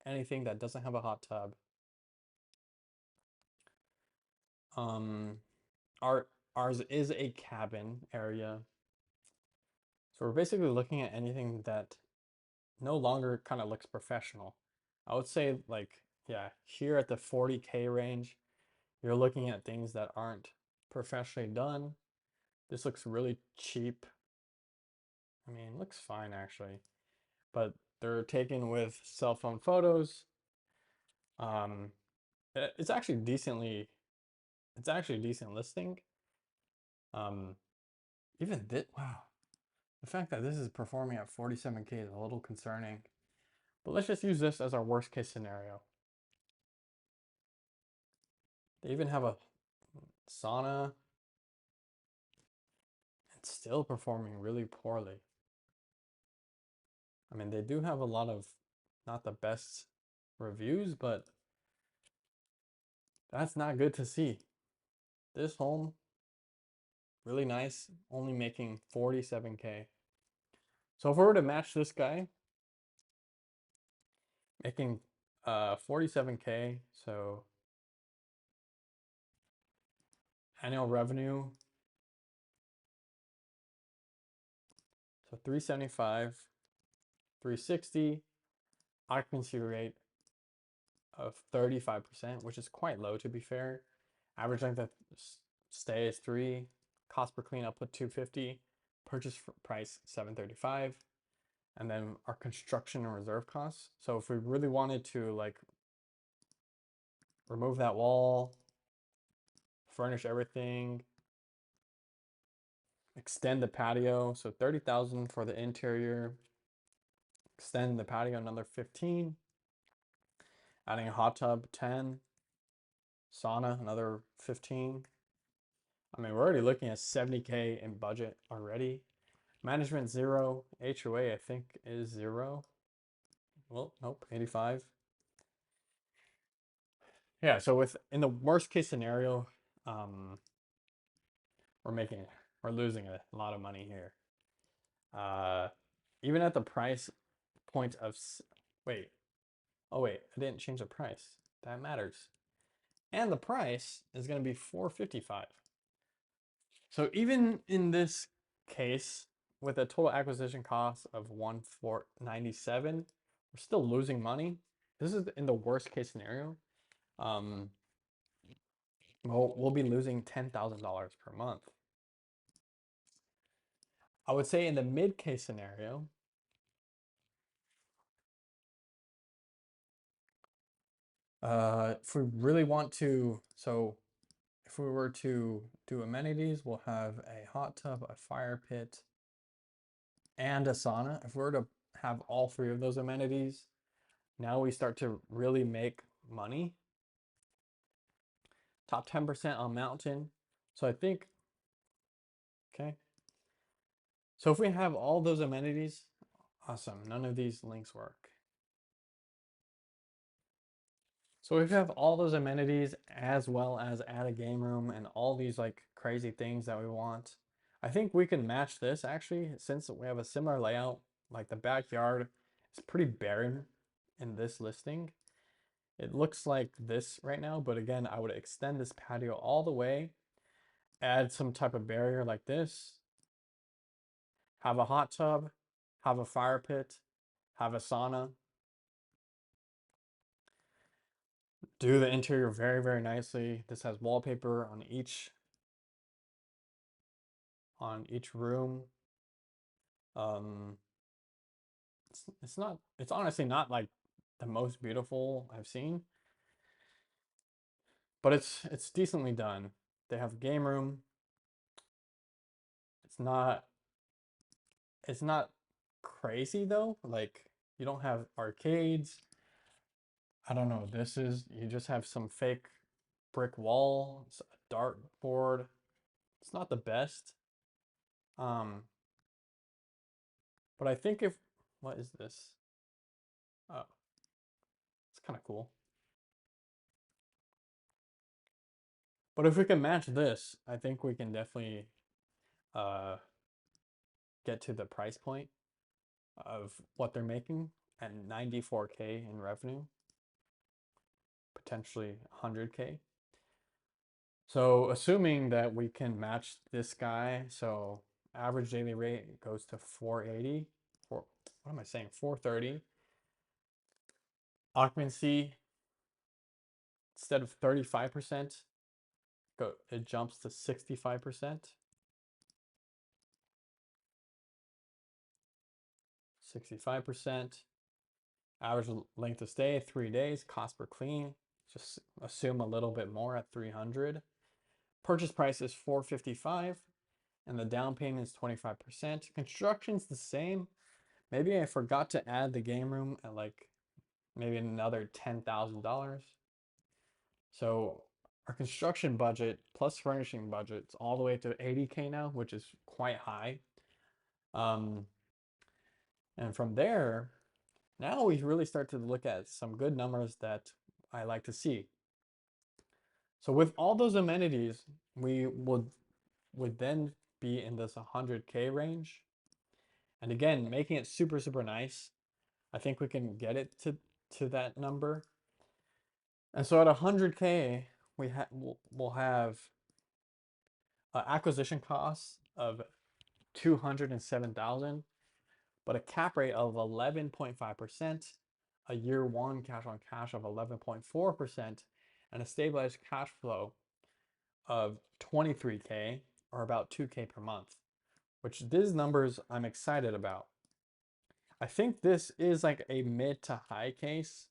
anything that doesn't have a hot tub. Um, ours is a cabin area. So we're basically looking at anything that no longer kind of looks professional. I would say like, yeah, here at the 40K range, you're looking at things that aren't professionally done. This looks really cheap. I mean, it looks fine actually, but they're taken with cell phone photos. Um, it's actually decently, it's actually a decent listing. Um, even this, wow, the fact that this is performing at 47K is a little concerning. But let's just use this as our worst case scenario. They even have a sauna. It's still performing really poorly. I mean, they do have a lot of not the best reviews, but that's not good to see. This home, really nice, only making 47K. So if we were to match this guy, making 47K, so annual revenue, so 375, 360, occupancy rate of 35%, which is quite low to be fair. Average length of stay is 3, cost per clean output 250, purchase price 735, and then our construction and reserve costs. So if we really wanted to like remove that wall, furnish everything, extend the patio, so 30,000 for the interior, extend the patio another 15, adding a hot tub 10, sauna another 15. I mean, we're already looking at 70K in budget already. Management 0, HOA I think is 0. Well, nope, 85. Yeah, so with in the worst case scenario, um, we're losing a lot of money here. Uh, even at the price point of wait, oh wait, I didn't change the price. That matters. And the price is going to be 455. So even in this case, with a total acquisition cost of 1,497, we're still losing money. This is in the worst case scenario. Um, we'll be losing $10,000 per month. I would say in the mid case scenario, if we really want to, so if we were to do amenities, we'll have a hot tub, a fire pit, and a sauna. If we were to have all three of those amenities, now we start to really make money. Top 10% on mountain. So I think, okay. So if we have all those amenities, awesome. None of these links work. So if you have all those amenities as well as add a game room and all these like crazy things that we want, I think we can match this actually since we have a similar layout. Like the backyard is pretty barren in this listing. It looks like this right now, but again, I would extend this patio all the way, add some type of barrier like this, have a hot tub, have a fire pit, have a sauna, do the interior very, very nicely. This has wallpaper on each room. Um, it's not it's honestly not like the most beautiful I've seen, but it's decently done. They have a game room. It's not it's not crazy though. Like you don't have arcades. I don't know what this is. You just have some fake brick wall, it's a dartboard. It's not the best. Um, but I think if what is this? Oh, it's kind of cool. But if we can match this, I think we can definitely uh get to the price point of what they're making at 94K in revenue, potentially 100K. So assuming that we can match this guy, so average daily rate goes to 480, what am I saying? 430. Occupancy, instead of 35%, it jumps to 65%. 65%. Average length of stay, 3 days. Cost per clean, just assume a little bit more at 300. Purchase price is 455, and the down payment is 25%. Construction's the same. Maybe I forgot to add the game room at like maybe another $10,000. So our construction budget plus furnishing budget is all the way to 80K now, which is quite high. Um, and from there, now we really start to look at some good numbers that I like to see. So with all those amenities, we would then be in this 100K range. And again, making it super, super nice. I think we can get it to that number. And so at 100K, we'll have acquisition costs of 207,000, but a cap rate of 11.5%, a year one cash on cash of 11.4%, and a stabilized cash flow of 23K or about 2K per month, which these numbers I'm excited about. I think this is like a mid to high case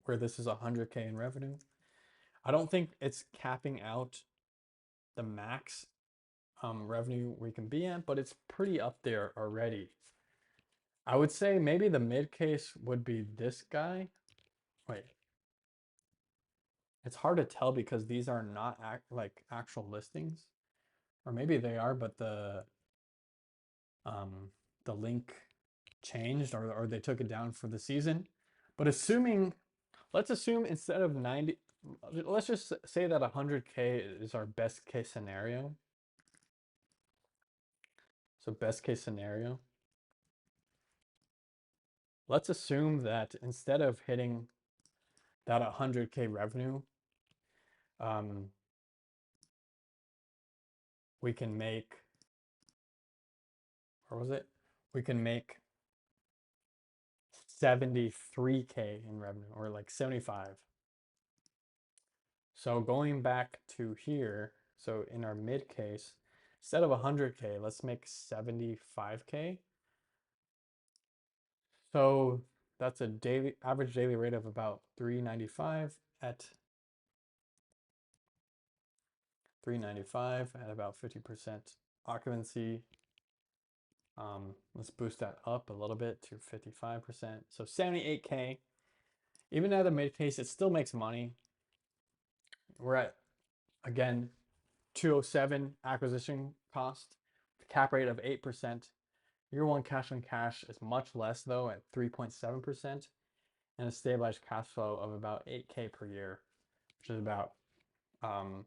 where this is 100K in revenue. I don't think it's capping out the max revenue we can be at, but it's pretty up there already. I would say maybe the mid case would be this guy. Wait, it's hard to tell because these are not like actual listings, or maybe they are, but um, the link changed or they took it down for the season. But let's assume instead of 90, let's just say that 100K is our best case scenario. So best case scenario. Let's assume that instead of hitting that 100K revenue, um, we can make, or was it? We can make 73K in revenue or like 75. So going back to here, so in our mid case, instead of 100K, let's make 75K. So that's a average daily rate of about 395 at 395 at about 50% occupancy. Let's boost that up a little bit to 55%. So 78K. Even at the mid case, it still makes money. We're at, again, 207 acquisition cost, cap rate of 8%, Year one cash on cash is much less though at 3.7% and a stabilized cash flow of about 8K per year, which is about um,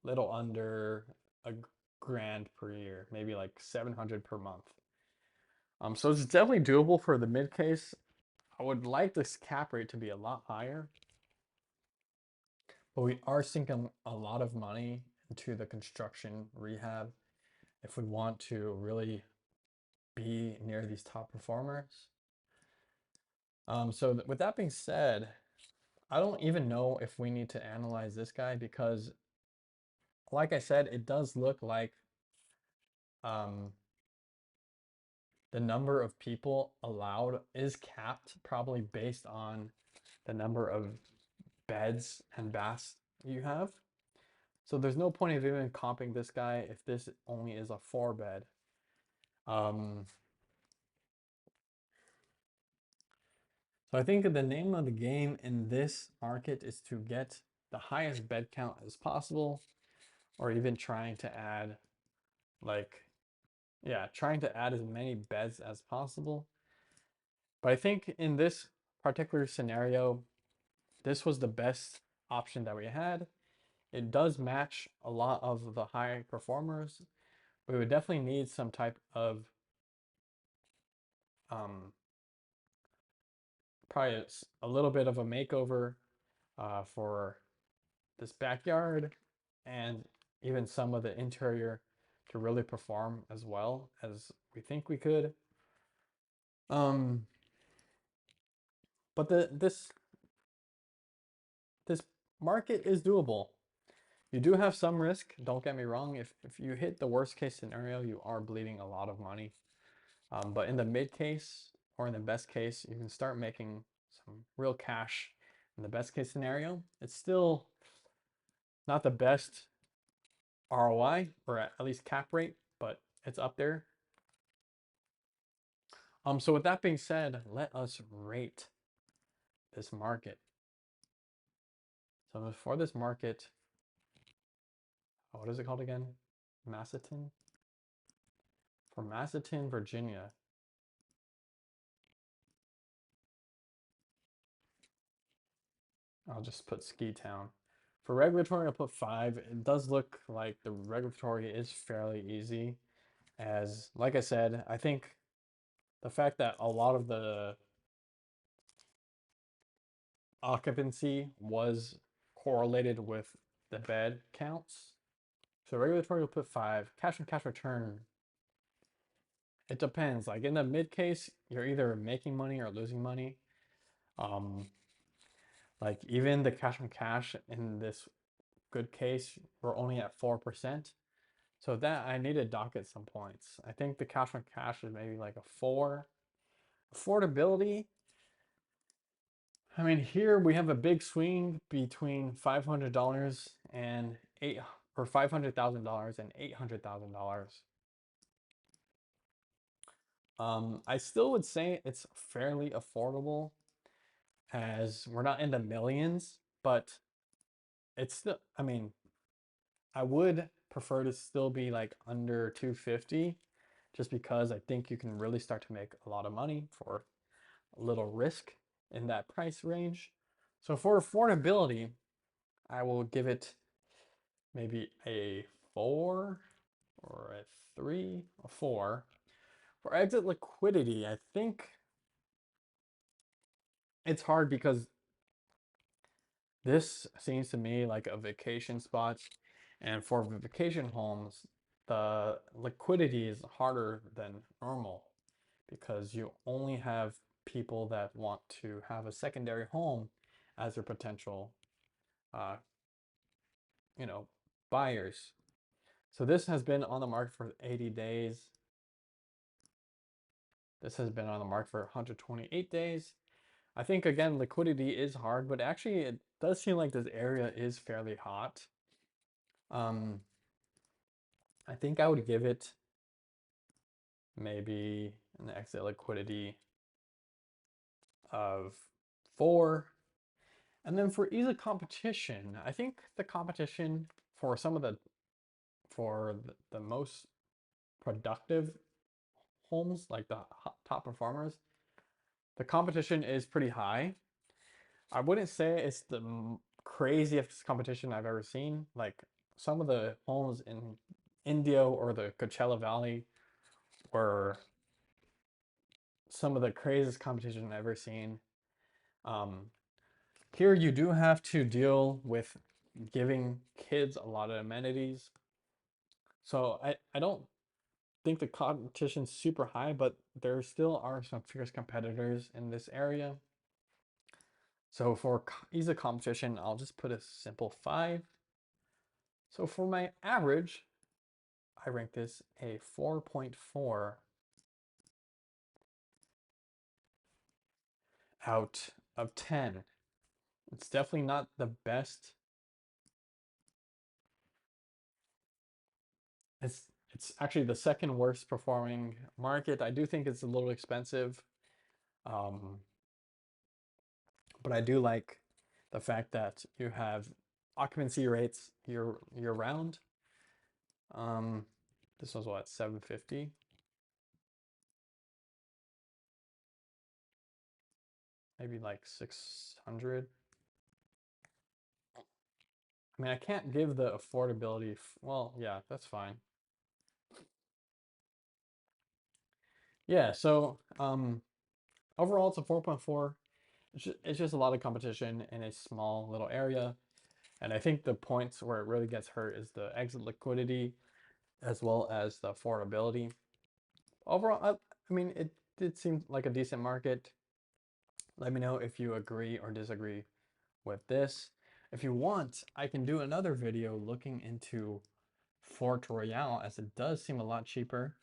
little under a grand per year, maybe like 700 per month. So it's definitely doable for the mid case. I would like this cap rate to be a lot higher, but we are sinking a lot of money into the construction rehab if we want to really be near these top performers. So with that being said, I don't even know if we need to analyze this guy because, like I said, it does look like um, the number of people allowed is capped, probably based on the number of beds and baths you have. So there's no point of even comping this guy if this only is a 4 bed. Um, so I think the name of the game in this market is to get the highest bed count as possible, or even trying to add like, yeah, trying to add as many beds as possible. But I think in this particular scenario, this was the best option that we had. It does match a lot of the high performers. We would definitely need some type of um, probably a little bit of a makeover for this backyard and even some of the interior to really perform as well as we think we could. Um, but this market is doable. You do have some risk, don't get me wrong. If you hit the worst case scenario, you are bleeding a lot of money. But in the mid case or in the best case, you can start making some real cash in the best case scenario. It's still not the best ROI or at least cap rate, but it's up there. So with that being said, let us rate this market. So for this market, what is it called again? Massanutten? For Massanutten, Virginia, I'll just put Ski Town. For regulatory, I'll put 5. It does look like the regulatory is fairly easy. As, like I said, I think the fact that a lot of the occupancy was correlated with the bed counts. So regulatory will put 5. Cash on cash return, it depends. Like in the mid case, you're either making money or losing money. Um, like even the cash on cash in this good case, we're only at 4%. So that I need to dock at some points. I think the cash on cash is maybe like a 4. Affordability, I mean, here we have a big swing between $500 and $500,000 and $800,000. I still would say it's fairly affordable as we're not in the millions, but it's still, I mean, I would prefer to still be like under 250 just because I think you can really start to make a lot of money for a little risk in that price range. So for affordability, I will give it maybe a 4 or a 3, a 4. For exit liquidity, I think it's hard because this seems to me like a vacation spot. And for vacation homes, the liquidity is harder than normal because you only have people that want to have a secondary home as their potential, uh, buyers. So this has been on the market for 80 days. This has been on the market for 128 days. I think again, liquidity is hard, but actually it does seem like this area is fairly hot. Um, I think I would give it maybe an exit liquidity of 4. And then for ease of competition, I think the competition for some of the most productive homes, like the top performers, the competition is pretty high. I wouldn't say it's the craziest competition I've ever seen. Like some of the homes in India or the Coachella Valley were some of the craziest competition I've ever seen. Um, Here you do have to deal with giving kids a lot of amenities. So I don't think the competition's super high, but there still are some fierce competitors in this area. So for ease of competition, I'll just put a simple 5. So for my average, I rank this a 4.4 out of 10. It's definitely not the best. It's actually the second worst performing market. I do think it's a little expensive, um, but I do like the fact that you have occupancy rates year round. Um, this was what, 750? Maybe like 600. I mean, I can't give the affordability. Well, yeah, that's fine. Yeah, so overall it's a 4.4. It's just a lot of competition in a small little area. And I think the points where it really gets hurt is the exit liquidity as well as the affordability. Overall, I mean, it did seem like a decent market. Let me know if you agree or disagree with this. If you want, I can do another video looking into Fort Royale as it does seem a lot cheaper.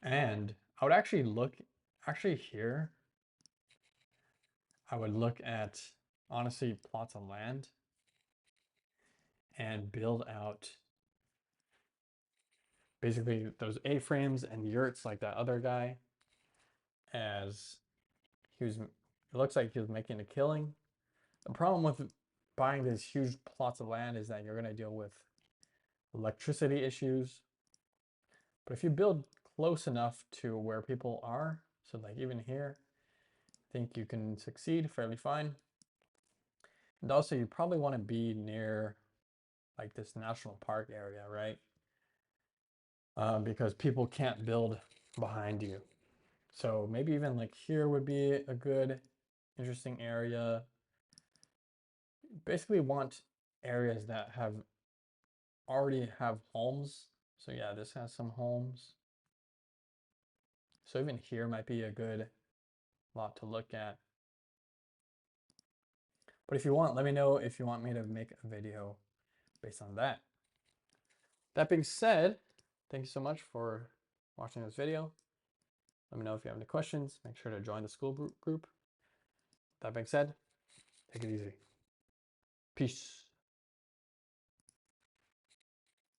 And I would actually actually here, I would look at honestly plots of land and build out basically those A-frames and yurts like that other guy, as it looks like he was making a killing. The problem with buying these huge plots of land is that you're going to deal with electricity issues. But if you build close enough to where people are, so like even here, I think you can succeed fairly fine. And also you probably want to be near like this national park area, right? Because people can't build behind you. So maybe even like here would be a good, interesting area. Basically want areas that already have homes. So yeah, this has some homes. So even here might be a good lot to look at. But if you want, let me know if you want me to make a video based on that. That being said, thank you so much for watching this video. Let me know if you have any questions. Make sure to join the school group. That being said, take it easy. Peace.